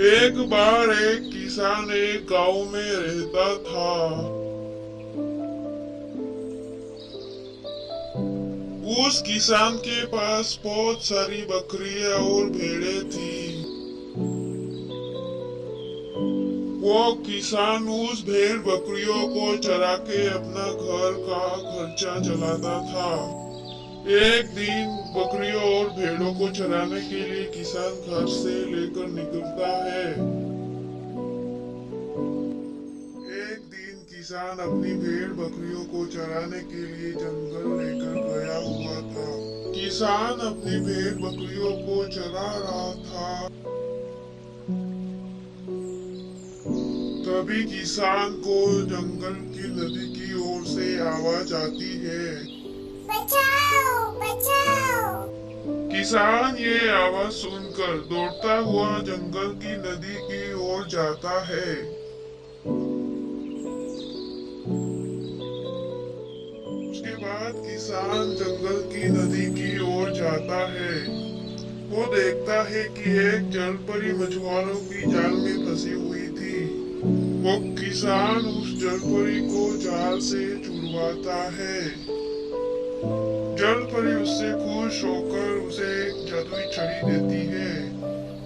एक बार एक किसान एक गांव में रहता था। उस किसान के पास बहुत सारी बकरियां और भेड़ें थी। वो किसान उस भेड़ बकरियों को चरा के अपना घर का खर्चा चलाता था। एक दिन बकरियों और भेड़ों को चराने के लिए किसान घर से लेकर निकलता है। एक दिन किसान अपनी भेड़ बकरियों को चराने के लिए जंगल लेकर गया हुआ था। किसान अपनी भेड़ बकरियों को चरा रहा था। तभी किसान को जंगल की नदी की ओर से आवाज आती है, बचाओ बचाओ। किसान ये आवाज सुनकर दौड़ता हुआ जंगल की नदी की ओर जाता है। उसके बाद किसान जंगल की नदी की ओर जाता है। वो देखता है कि एक जलपरी मछुआरों की जाल में फंसी हुई थी। वो किसान उस जलपरी को जाल से छुड़वाता है। जलपरी उससे खुश होकर उसे एक जादुई छड़ी देती है।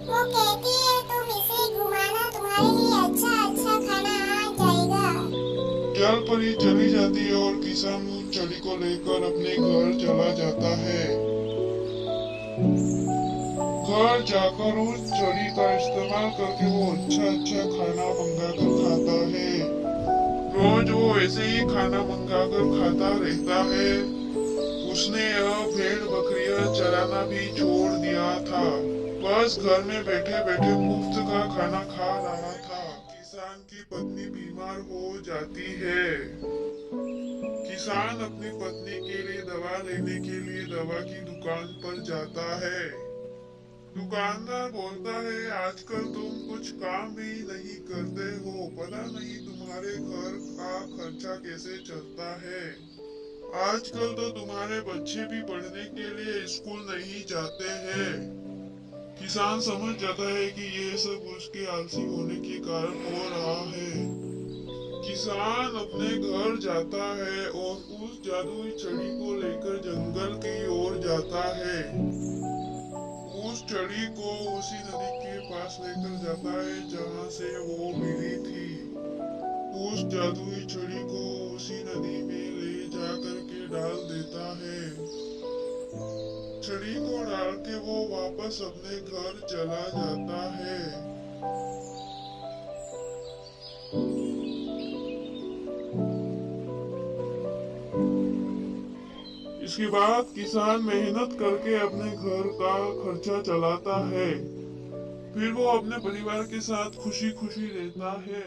वो कहती है तुम इसे घुमाना, तुम्हारे लिए अच्छा अच्छा खाना आ जाएगा। जलपरी चली जाती है और किसान उस छड़ी को लेकर अपने घर चला जाता है। घर जाकर उस छड़ी का इस्तेमाल करके वो अच्छा अच्छा खाना मंगा कर खाता है। रोज वो ऐसे ही खाना मंगा कर खाता रहता है। उसने अब भेड़ बकरियां चराना भी छोड़ दिया था। बस घर में बैठे बैठे मुफ्त का खाना खा रहा था। किसान की पत्नी बीमार हो जाती है। किसान अपनी पत्नी के लिए दवा लेने के लिए दवा की दुकान पर जाता है। दुकानदार बोलता है, आजकल तुम कुछ काम भी नहीं करते हो, पता नहीं तुम्हारे घर का खर्चा कैसे चलता है। आजकल तो तुम्हारे बच्चे भी पढ़ने के लिए स्कूल नहीं जाते हैं। किसान समझ जाता है कि ये सब उसके आलसी होने के कारण हो रहा है। किसान अपने घर जाता है और उस जादुई छड़ी को लेकर जंगल की ओर जाता है। उस छड़ी को उसी नदी के पास लेकर जाता है जहाँ से वो मिली थी। उस जादुई छड़ी को उसी नदी में ले जा करके डाल देता है। छड़ी को डाल के वो वापस अपने घर चला जाता है। इसके बाद किसान मेहनत करके अपने घर का खर्चा चलाता है। फिर वो अपने परिवार के साथ खुशी खुशी रहता है।